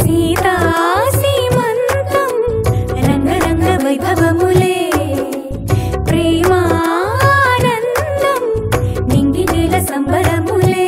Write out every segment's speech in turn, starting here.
సీతా సీమంతం రంగరంగ వైభవములే ప్రేమానందం నింగి నేల సంబరములే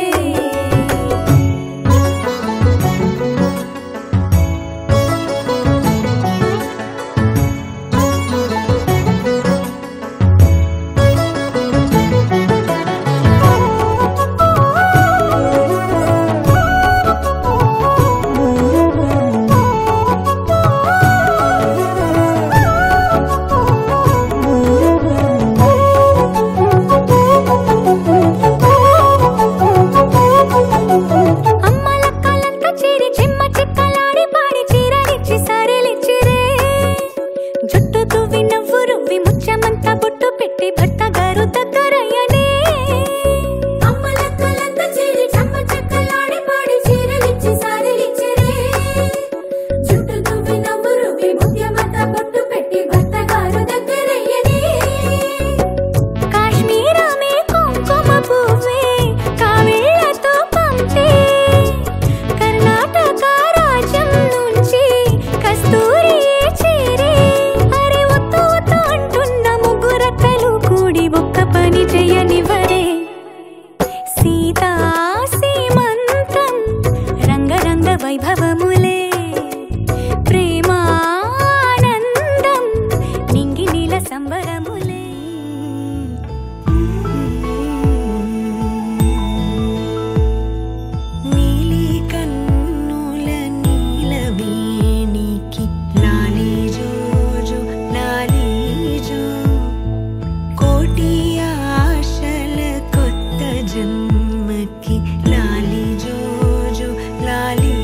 వైభవములే ప్రేమానందం నింగి నీల సంబరములే నీలి కన్నుల నీలవేణికి లాలి జోజో లాలి జో కోటి ఆశల కొత్త జన్మకి లాలి జోజో లాలి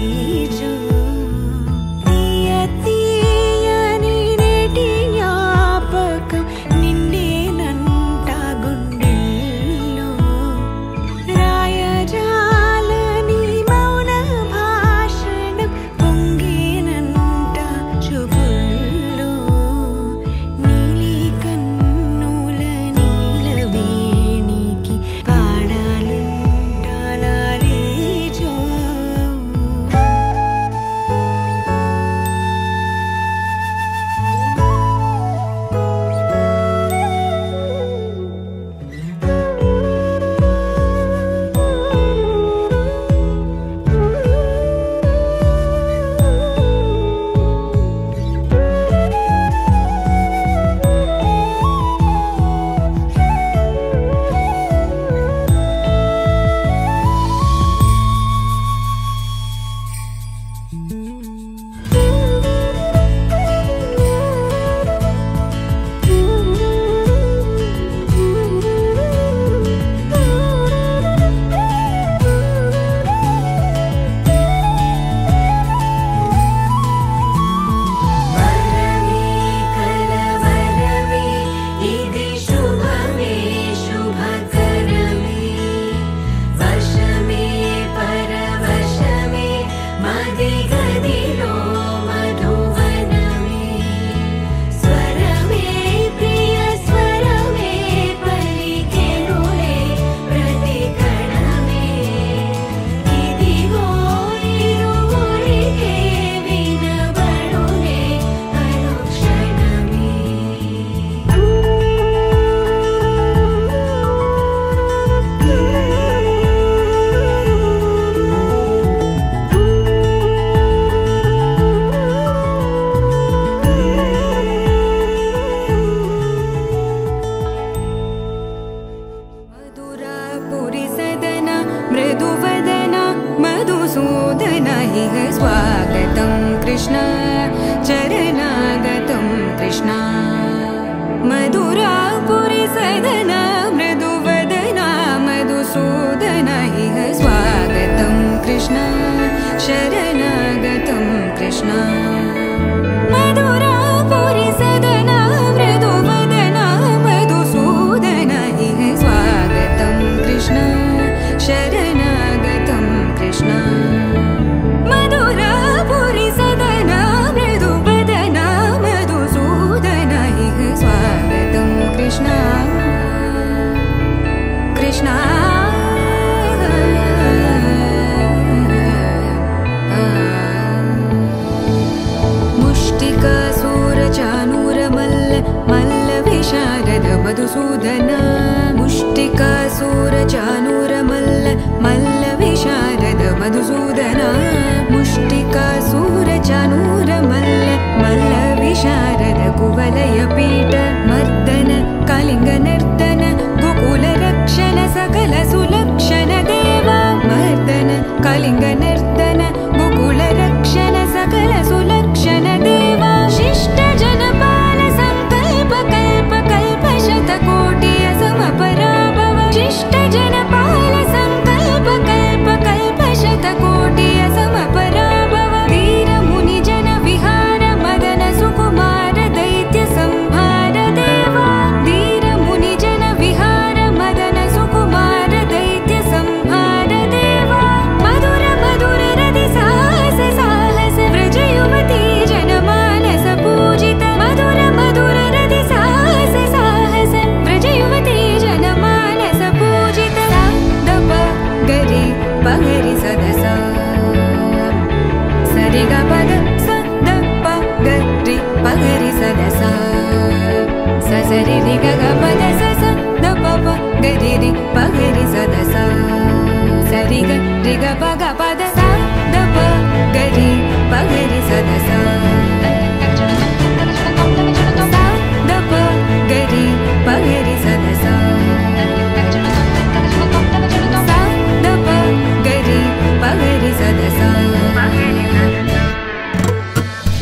स्वागतं कृष्ण चरणागतं कृष्ण मधुरापुरी सदन मृदुवदन मधुसूदन इह स्वागतं कृष्ण शरणागतं कृष्ण मधुरापुरी सदन मृदुवदन मधुसूदन इह स्वागतं कृष्ण शरणागतं कृष्ण मधुरापुरी सदन मृदुवदन मधुसूदन इह स्वागतं कृष्ण कृष्ण मधुसूदन मुष्टिकासूरचानूरमल्ल मल्ल विशारद मधुसूदन मुष्टिकासूरचानूरमल्ल मल्ल विशारद कुवलयपीठ मर्दन कलिङ्गनर्दन गोकुलरक्षण सकल सुलक्षण देवा मर्दन कलिङ्गनर्दन गोकुलरक्षण सकल सुलक्षण देवा शिष्ट जनपाल संकल्प कल्प कल्प शतकोटि असमपराभव शिष्ट जनपाल संकल्प कल्प कल्प शतकोटि असमपराभव वीर मुनि जन विहार मदन सुकुमार दैत्य संहार देवा वीर मुनि जन विहार मदन सुकुमार दैत्य संहार देवा मधुर मधुर रति साहस साहस व्रज युवती जनमानस पूजित मधुर मधुर रति साहस साहस व्रज युवती जनमानस पूजित दप गरि पगरि सदस सरि ग पद स द प गरि पगरि सदस स सरि रि ग ग पद स स द प प गरि रि पगरि सदस सरि ग रि ग प ग पद स द प गरि पगरि सदस द प गरि पगरि सदस द प गरि पगरि सदस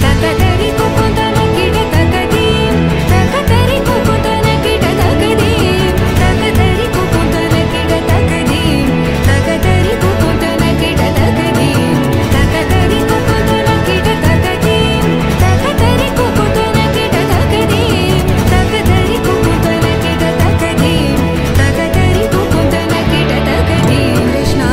तकतरि कुकुतन किट तकदीम तकतरि कुकुतन किट तकदीम तकतरि कुकुतन किट तकदीम तकतरि कुकुतन किट तकदीम तकतरि कुकुतन किट तकदीम तकतरि कुकुतन किट तकदीम तकतरि कुकुतन किट तकदीम तकतरि कुकुतन किट तकदीम कृष्णा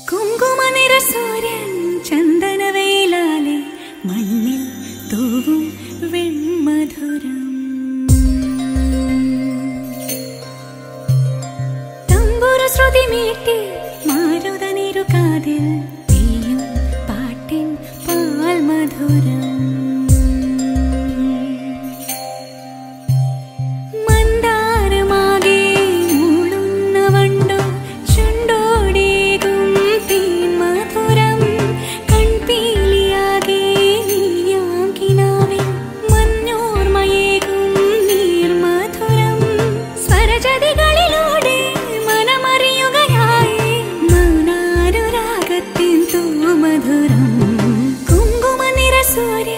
കുങ്കുമനിറ സൂര്യൻ ചന്ദനവേലാലെ മണ്ണിൽ തൂവും വെൺമധുരം തമ്പുരു ശ്രുതി മീട്ടി മാരുതനിരു കാതിൽ പെയ്യും പാട്ടിൻ പാൽമധുരം മന്ദാരമാകെ മൂളുന്ന വണ്ടോ ചുണ്ടോടേകും തീൻ മധുരം കൺപീലിയാകെ നീയാം കിനാവിൽ മഞ്ഞോർമയേകും നീർമധുരം സ്വരജതികളിലൂടെ മനമറിയുകയായി മൗനാനുരാഗത്തിൻ തൂമധുരം കുങ്കുമനിറ സൂര്യ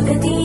మొదటి